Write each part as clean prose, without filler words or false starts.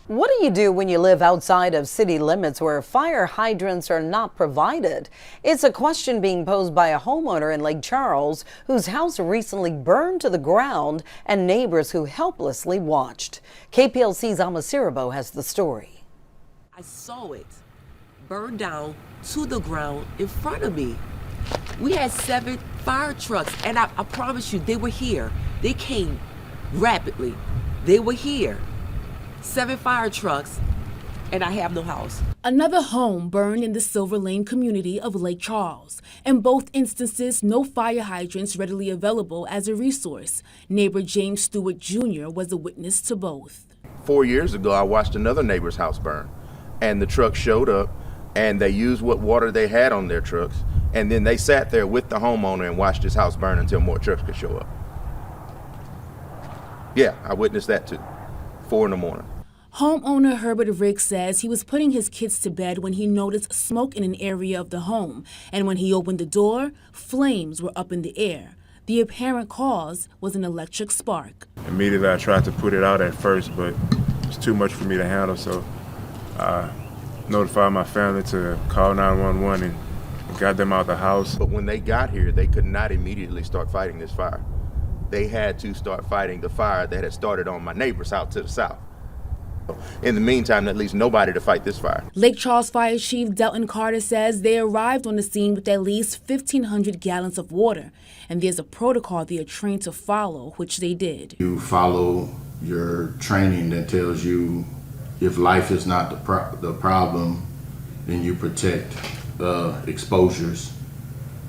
What do you do when you live outside of city limits where fire hydrants are not provided? It's a question being posed by a homeowner in Lake Charles whose house recently burned to the ground and neighbors who helplessly watched. KPLC's Amasirabo has the story. I saw it burn down to the ground in front of me. We had 7 fire trucks, and I promise you, they were here. They came rapidly. They were here. 7 fire trucks, and I have no house. Another home burned in the Silver Lane community of Lake Charles. In both instances, no fire hydrants readily available as a resource. Neighbor James Stewart Jr. was a witness to both. 4 years ago, I watched another neighbor's house burn, and the truck showed up, and they used what water they had on their trucks, and then they sat there with the homeowner and watched his house burn until more trucks could show up. Yeah, I witnessed that too, 4 in the morning. Homeowner Herbert Riggs says he was putting his kids to bed when he noticed smoke in an area of the home, and when he opened the door, flames were up in the air. The apparent cause was an electric spark. Immediately I tried to put it out at first, but it was too much for me to handle, so I notified my family to call 911 and got them out of the house. But when they got here, they could not immediately start fighting this fire. They had to start fighting the fire that had started on my neighbor's house to the south. In the meantime, at least nobody to fight this fire. Lake Charles Fire Chief Delton Carter says they arrived on the scene with at least 1,500 gallons of water, and there's a protocol they are trained to follow, which they did. You follow your training that tells you if life is not the problem, then you protect exposures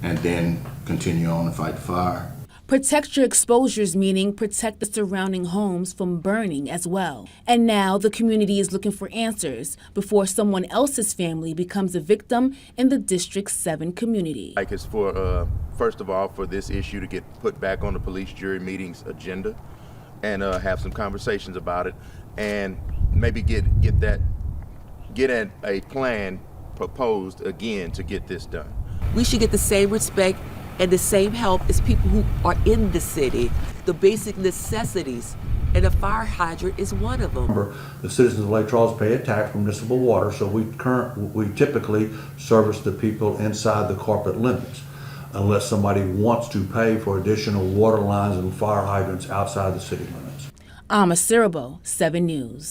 and then continue on to fight the fire. Protect your exposures, meaning protect the surrounding homes from burning as well. And now the community is looking for answers before someone else's family becomes a victim in the District 7 community. Like it's for, first of all, for this issue to get put back on the police jury meetings agenda and have some conversations about it and maybe get a plan proposed again to get this done. We should get the same respect and the same help as people who are in the city, the basic necessities, and a fire hydrant is one of them. Remember, the citizens of Lake Charles pay a tax for municipal water, so we typically service the people inside the corporate limits, unless somebody wants to pay for additional water lines and fire hydrants outside the city limits. Amasirabo, 7 News.